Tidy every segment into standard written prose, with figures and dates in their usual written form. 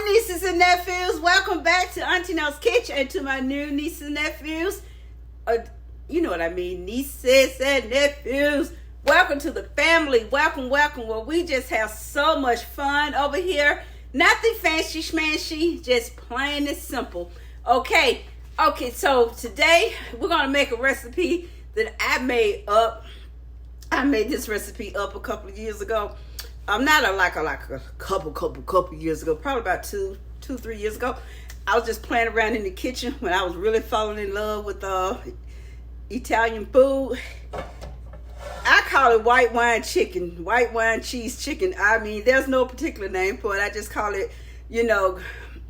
Hi nieces and nephews, welcome back to Auntie Nell's Kitchen and to my new nieces and nephews. You know what I mean, nieces and nephews. Welcome to the family, welcome. Well, we just have so much fun over here. Nothing fancy schmancy, just plain and simple. Okay, so today we're going to make a recipe that I made up. I made this recipe up a couple of years ago. Not a couple years ago, probably about two, 3 years ago. I was just playing around in the kitchen when I was really falling in love with Italian food. I call it white wine chicken, white wine cheese chicken. I mean, there's no particular name for it. I just call it,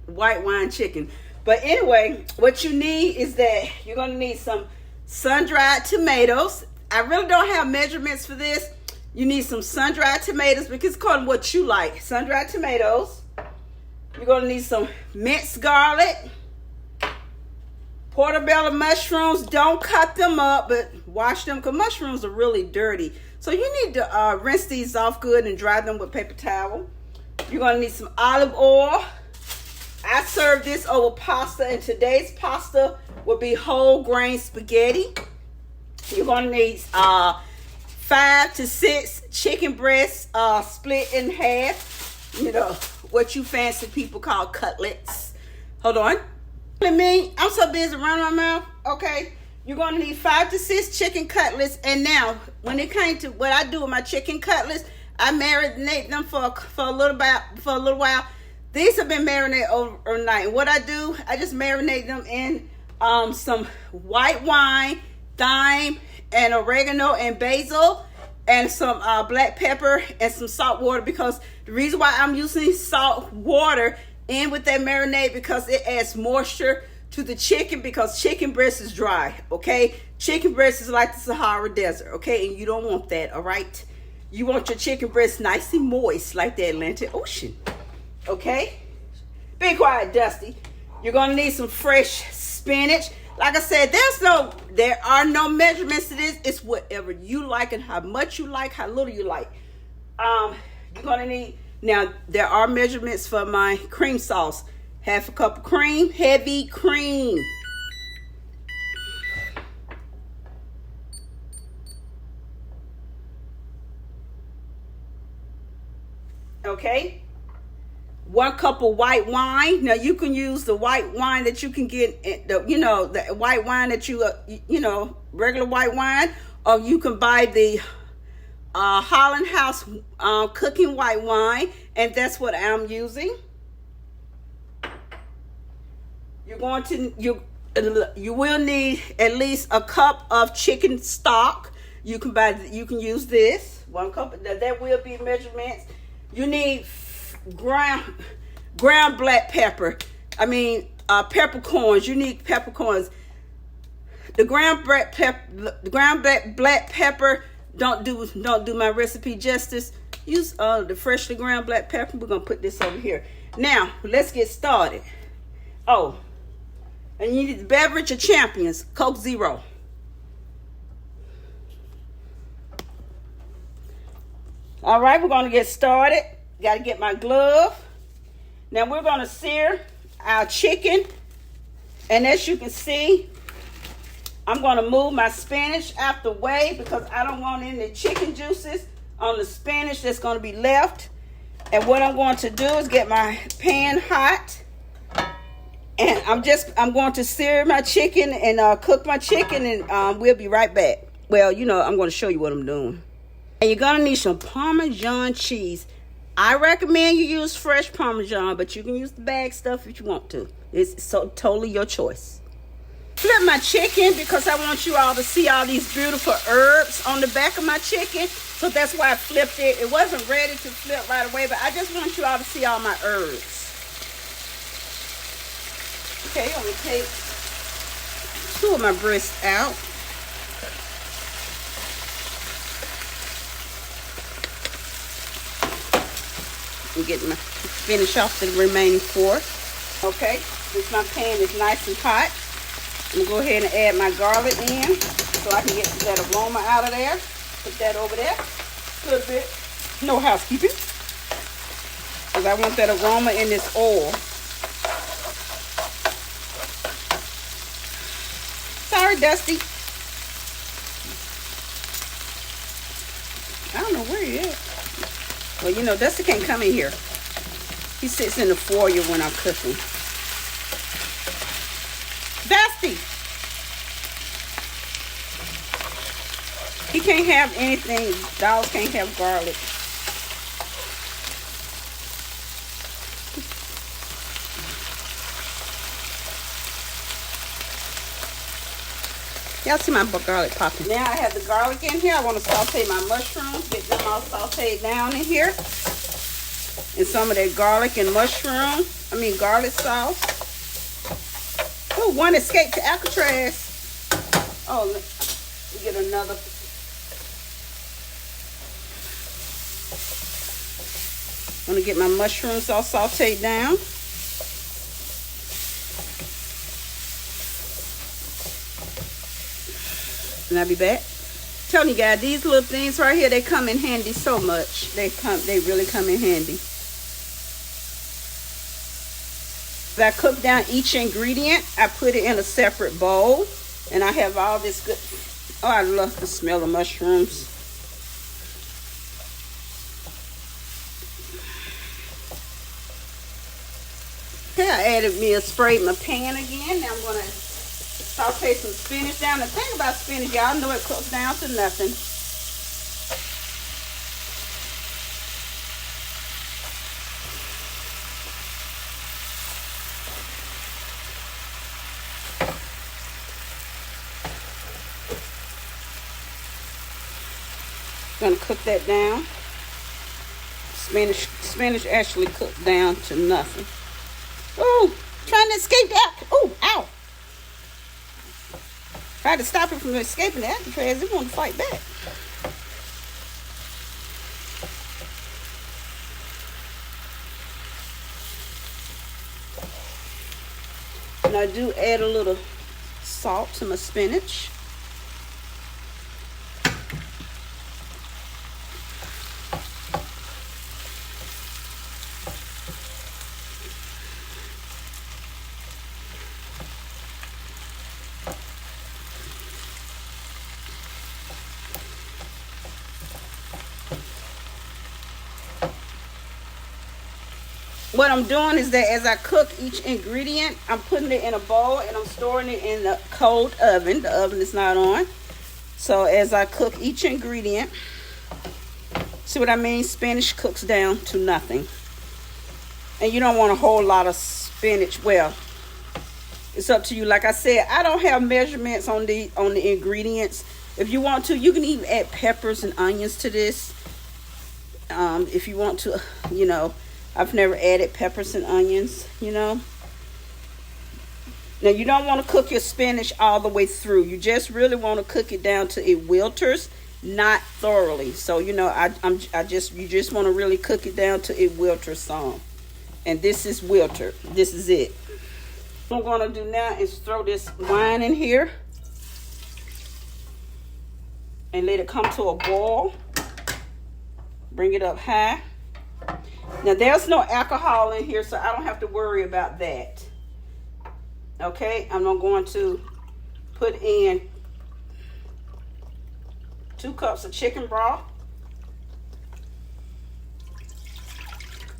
white wine chicken. But anyway, what you need is that you're going to need some sun-dried tomatoes. I really don't have measurements for this. You need some sun-dried tomatoes because it's called what you like. Sun-dried tomatoes. You're going to need some minced garlic. Portobello mushrooms. Don't cut them up, but wash them because mushrooms are really dirty. So you need to rinse these off good and dry them with paper towel. You're going to need some olive oil. I serve this over pasta, and today's pasta will be whole grain spaghetti. You're going to need 5 to 6 chicken breasts split in half. What you fancy people call cutlets. Hold on. I'm so busy running my mouth. Okay. You're going to need 5 to 6 chicken cutlets. And now, when it came to what I do with my chicken cutlets, I marinate them for a little while. These have been marinated overnight. And what I do, I just marinate them in some white wine, thyme, and oregano and basil, and some black pepper and some salt water, because the reason why I'm using salt water in with that marinade because it adds moisture to the chicken, because chicken breast is dry, okay? Chicken breast is like the Sahara Desert, okay? And you don't want that, all right? You want your chicken breast nice and moist like the Atlantic Ocean, okay? Be quiet, Dusty. You're gonna need some fresh spinach. Like I said, there are no measurements to this. It's whatever you like and how much you like, how little you like. You're gonna need, now there are measurements for my cream sauce. Half a cup of cream, heavy cream. Okay. 1 cup of white wine. Now you can use the white wine that you can get, the white wine that regular white wine, or you can buy the Holland House cooking white wine, and that's what I'm using. You will need at least a cup of chicken stock. You can use this 1 cup. That will be measurements. You need ground black pepper. Peppercorns. You need peppercorns. The ground black pepper don't do my recipe justice. Use the freshly ground black pepper. We're gonna put this over here. Now let's get started. Oh, and you need the beverage of champions, Coke Zero. All right, we're gonna get started. Got to get my glove. Now we're going to sear our chicken. And as you can see, I'm going to move my spinach out the way because I don't want any chicken juices on the spinach that's going to be left. And what I'm going to do is get my pan hot. And I'm going to sear my chicken and cook my chicken, and we'll be right back. Well, I'm going to show you what I'm doing. And you're going to need some Parmesan cheese. I recommend you use fresh Parmesan, but you can use the bag stuff if you want to. It's totally your choice. Flip my chicken because I want you all to see all these beautiful herbs on the back of my chicken. So that's why I flipped it. It wasn't ready to flip right away, but I just want you all to see all my herbs. Okay, I'm going to take 2 of my breasts out. And finish off the remaining 4. Okay, this my pan is nice and hot. I'm gonna go ahead and add my garlic in so I can get that aroma out of there. Put that over there. A little bit, no housekeeping. because I want that aroma in this oil. Sorry, Dusty. I don't know where he is. Well, you know, Dusty can't come in here. He sits in the foyer when I'm cooking. Dusty! He can't have anything. Dogs can't have garlic. Y'all see my garlic popping. Now I have the garlic in here. I want to saute my mushrooms. Get them all sauteed down in here. And some of that garlic and garlic sauce. Oh, one escaped to Alcatraz. Oh, let me get another. Want to get my mushrooms all sauteed down. And I'll be back. Telling you guys, these little things right here, they come in handy so much. They really come in handy. I cook down each ingredient. I put it in a separate bowl. And I have all this good. Oh, I love the smell of mushrooms. Okay, I sprayed my pan again. Now I'm going to saute some spinach down. The thing about spinach, y'all know it cooks down to nothing. Gonna cook that down. Spinach actually cooked down to nothing. Oh, trying to escape that. Oh, ow. Tried to stop it from escaping the Alcatraz. It wanted to fight back. And I do add a little salt to my spinach. What I'm doing is that as I cook each ingredient, I'm putting it in a bowl and I'm storing it in the cold oven. The oven is not on. So as I cook each ingredient, see what I mean? Spinach cooks down to nothing. And you don't want a whole lot of spinach. Well, it's up to you. Like I said, I don't have measurements on the ingredients. If you want to, you can even add peppers and onions to this. If you want to, you know. I've never added peppers and onions, you know. Now, you don't want to cook your spinach all the way through. You just really want to cook it down to it wilters, not thoroughly. So, you know, you just want to really cook it down to it wilters some. And this is wilter. This is it. What I'm going to do now is throw this wine in here and let it come to a boil. Bring it up high. Now, there's no alcohol in here, so I don't have to worry about that. Okay, I'm going to put in 2 cups of chicken broth.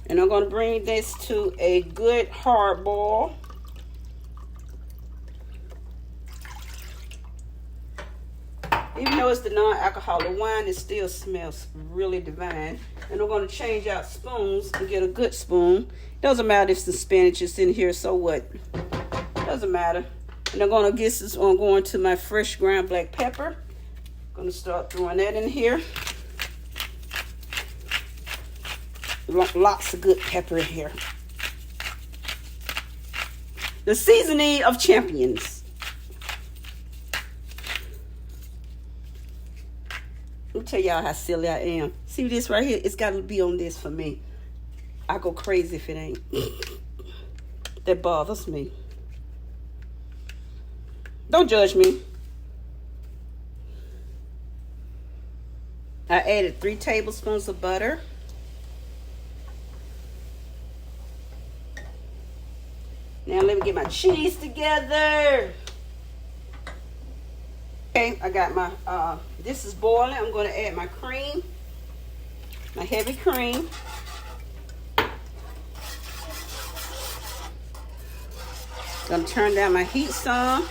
And I'm going to bring this to a good hard boil. Even though it's the non-alcoholic wine, it still smells really divine. And I'm going to change out spoons and get a good spoon. Doesn't matter if the spinach is in here, so what? Doesn't matter. And I'm going to get this on going to my fresh ground black pepper. Going to start throwing that in here. Lots of good pepper in here. The seasoning of champions. Let me tell y'all how silly I am. See this right here? It's got to be on this for me. I go crazy if it ain't. That bothers me. Don't judge me. I added 3 tablespoons of butter. Now let me get my cheese together. Okay, I got my, this is boiling. I'm going to add my cream, my heavy cream. Gonna turn down my heat some.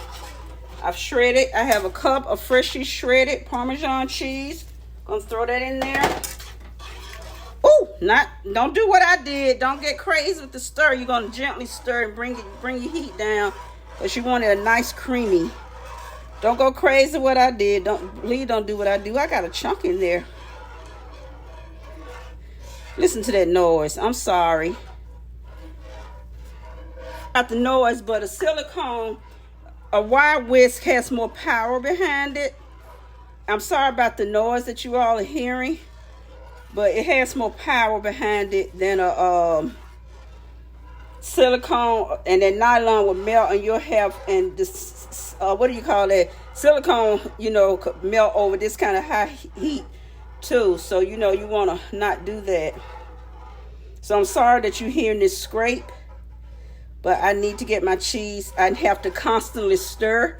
I've shredded, I have a cup of freshly shredded Parmesan cheese. Gonna throw that in there. Ooh, don't do what I did. Don't get crazy with the stir. You're gonna gently stir and bring your heat down, because you want it a nice creamy. Don't go crazy what I did. Please don't do what I do. I got a chunk in there. Listen to that noise. I'm sorry. Got the noise, but a silicone, a wire whisk has more power behind it. I'm sorry about the noise that you all are hearing, but it has more power behind it than a silicone, and that nylon will melt, and you'll have, and this, what do you call that? Silicone, you know, could melt over this kind of high heat too. So, you know, you want to not do that. So I'm sorry that you're hearing this scrape, but I need to get my cheese. I have to constantly stir.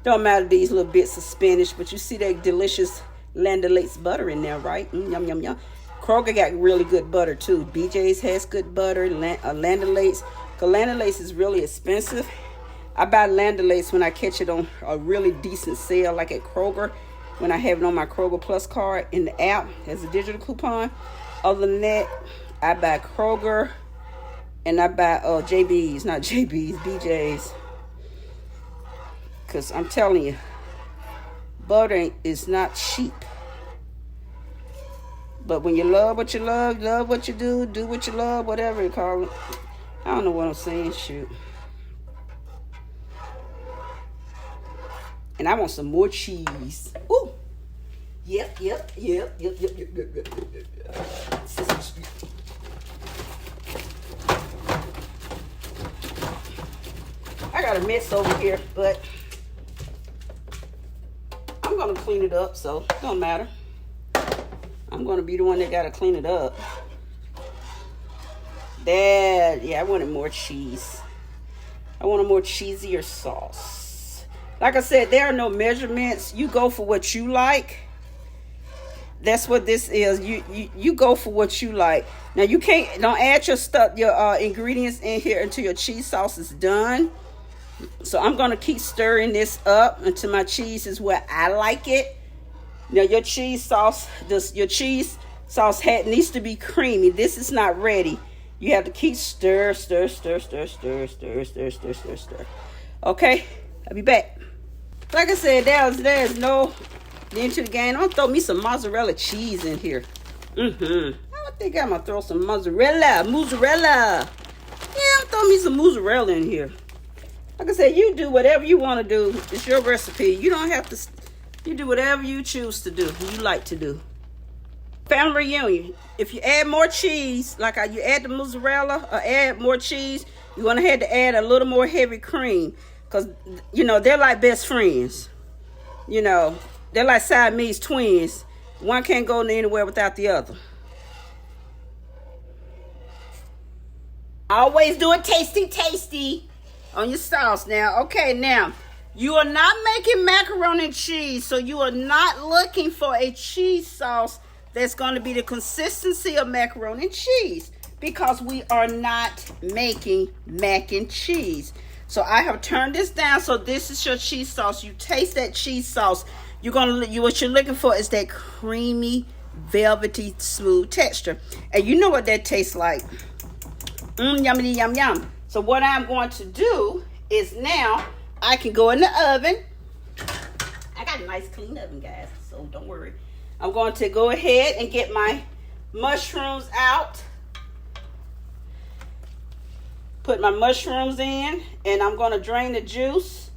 Don't matter these little bits of spinach, but you see that delicious Land O'Lakes butter in there, right? Yum, yum, yum. Kroger got really good butter too. BJ's has good butter. Land O'Lakes. Because Land O'Lakes is really expensive. I buy Land O'Lakes when I catch it on a really decent sale, like at Kroger, when I have it on my Kroger Plus card in the app as a digital coupon. Other than that, I buy Kroger, and I buy JB's, not JB's, BJ's. Because I'm telling you, butter is not cheap. But when you love what you love what you do what you love, whatever you call it. I don't know what I'm saying, shoot. And I want some more cheese. Ooh. Yep. I got a mess over here, but I'm gonna clean it up, so it don't matter. I'm gonna be the one that gotta clean it up. Yeah, I wanted more cheese. I want a more cheesier sauce. Like I said, there are no measurements. You go for what you like. That's what this is. You go for what you like. Now don't add your ingredients in here until your cheese sauce is done. So I'm gonna keep stirring this up until my cheese is where I like it. Now your cheese sauce needs to be creamy. This is not ready. You have to keep stir. Okay, I'll be back. Like I said, there's no into the game. I'm gonna throw me some mozzarella cheese in here. I think I'm gonna throw some mozzarella. Yeah, I'm throwing me some mozzarella in here. Like I said, you do whatever you want to do. It's your recipe. You don't have to. You do whatever you choose to do. You like to do. Family reunion. If you add more cheese, like you add the mozzarella or add more cheese, you're gonna have to add a little more heavy cream, because you know they're like best friends. You know, they're like Siamese twins. One can't go anywhere without the other. Always do it tasty on your sauce. Now, okay, now you are not making macaroni and cheese, so you are not looking for a cheese sauce that's going to be the consistency of macaroni and cheese, because we are not making mac and cheese. So I have turned this down. So this is your cheese sauce. You taste that cheese sauce. What you're looking for is that creamy, velvety, smooth texture. And you know what that tastes like. Yummy, yum, yum. So what I'm going to do is now I can go in the oven. I got a nice clean oven, guys, so don't worry. I'm going to go ahead and get my mushrooms out. Put my mushrooms in, and I'm going to drain the juice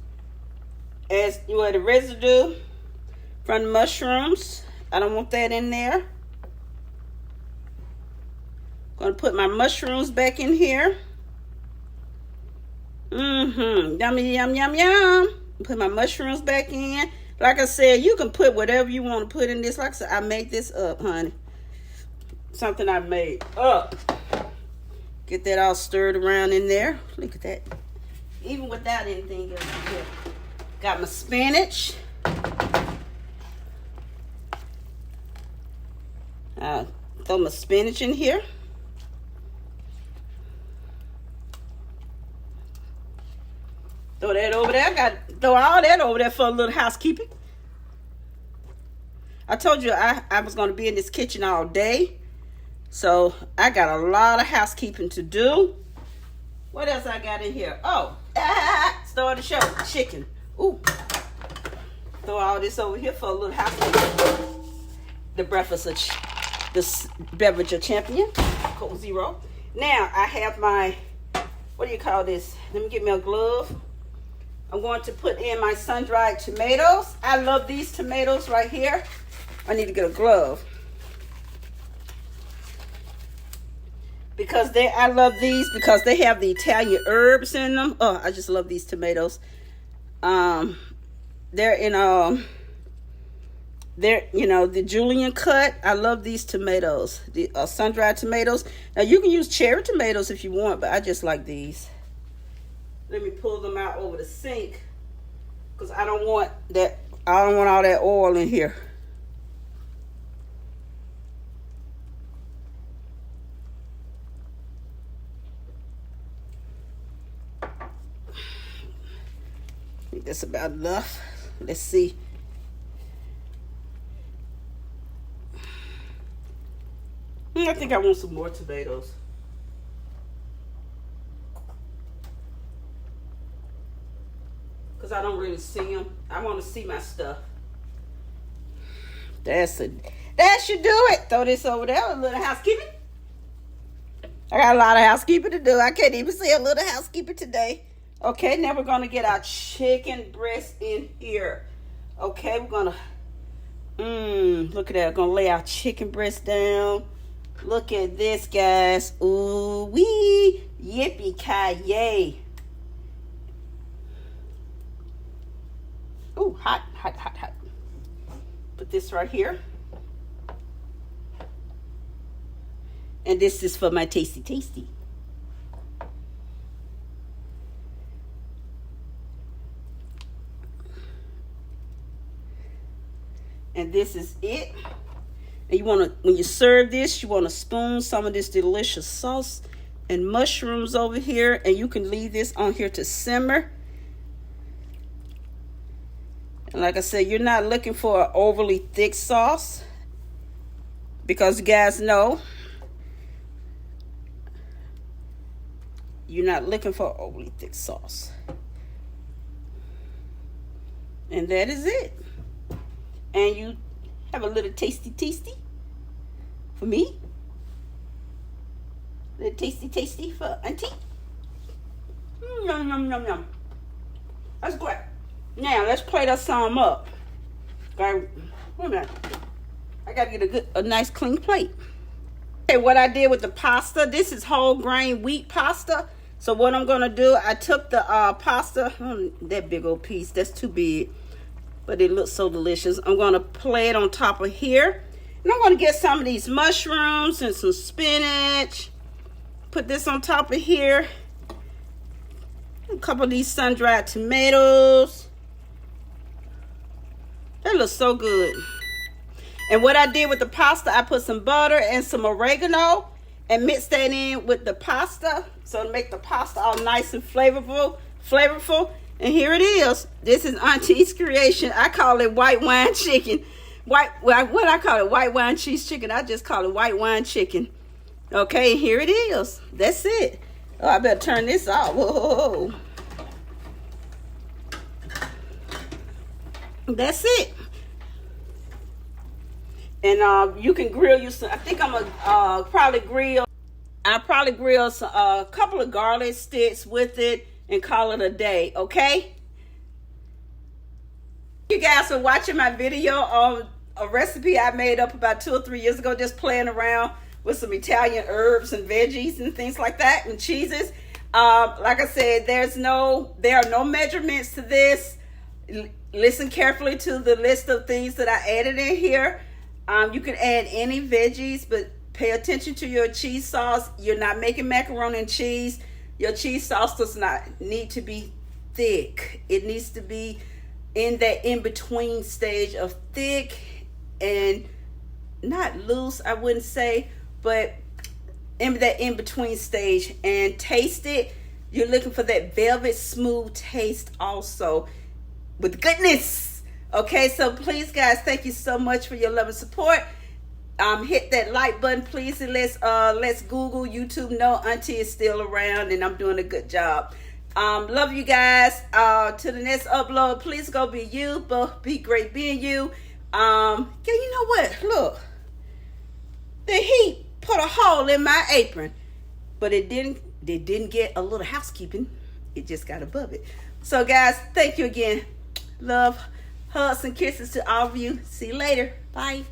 as well, the residue from the mushrooms. I don't want that in there. Going to put my mushrooms back in here. Yummy, yum, yum, yum. Put my mushrooms back in. Like I said, you can put whatever you want to put in this. Like I said, I made this up, honey. Something I made up. Get that all stirred around in there. Look at that. even without anything else in here. Got my spinach. Throw my spinach in here. Throw that over there. I got to throw all that over there for a little housekeeping. I told you I was going to be in this kitchen all day. So I got a lot of housekeeping to do. What else I got in here? Oh, start the show. Chicken. Ooh. Throw all this over here for a little housekeeping. The beverage of champion. Coke Zero. Now I have my, what do you call this? Let me get me a glove. I'm going to put in my sun-dried tomatoes. I love these tomatoes right here. I need to get a glove. Because I love these because they have the Italian herbs in them. Oh, I just love these tomatoes. They're in the julienne cut. I love these tomatoes, the sun-dried tomatoes. Now you can use cherry tomatoes if you want, but I just like these. Let me pull them out over the sink because I don't want all that oil in here. I think that's about enough. Let's see. I think I want some more tomatoes. Because I don't really see them. I want to see my stuff. That should do it. Throw this over there. A little housekeeping. I got a lot of housekeeping to do. I can't even say a little housekeeping today. Okay, now we're going to get our chicken breast in here. Okay, we're going to, look at that. We're going to lay our chicken breast down. Look at this, guys. Ooh, wee. Yippee-ki-yay. Ooh, hot, hot, hot, hot. Put this right here. And this is for my tasty, tasty. And this is it. And you want to, when you serve this, you want to spoon some of this delicious sauce and mushrooms over here. And you can leave this on here to simmer. And like I said, you're not looking for an overly thick sauce. Because you guys know, you're not looking for an overly thick sauce. And that is it. And you have a little tasty for me. A little tasty for auntie. Yum, yum, yum, yum. That's great. Now, let's plate us some up. Okay, wait a minute. I got to get a nice clean plate. Okay, what I did with the pasta, this is whole grain wheat pasta. So what I'm going to do, I took the pasta, that big old piece, that's too big. But it looks so delicious. I'm going to lay it on top of here. And I'm going to get some of these mushrooms and some spinach. Put this on top of here. A couple of these sun-dried tomatoes. That looks so good. And what I did with the pasta, I put some butter and some oregano and mixed that in with the pasta. So to make the pasta all nice and flavorful. And here it is. This is Auntie's creation. I call it white wine chicken. What I call it? White wine cheese chicken. I just call it white wine chicken. Okay, here it is. That's it. Oh, I better turn this off. Whoa. That's it. And you can grill you some. I think I'm gonna probably grill. I'll probably grill a couple of garlic sticks with it. And call it a day, okay? You guys are watching my video on a recipe I made up about 2 or 3 years ago, just playing around with some Italian herbs and veggies and things like that, and cheeses. Like I said, there are no measurements to this. Listen carefully to the list of things that I added in here. You can add any veggies, but pay attention to your cheese sauce. You're not making macaroni and cheese. Your cheese sauce does not need to be thick. It needs to be in that in-between stage of thick and not loose, I wouldn't say, but in that in-between stage. And taste it. You're looking for that velvet smooth taste also with goodness. Okay, so please, guys, thank you so much for your love and support. Hit that like button, please, and let's Google, YouTube know Auntie is still around and I'm doing a good job. Love you guys. To the next upload, please go be you, but be great being you. Yeah, you know what? Look, the heat put a hole in my apron, but it didn't get a little housekeeping. It just got above it. So, guys, thank you again. Love, hugs, and kisses to all of you. See you later. Bye.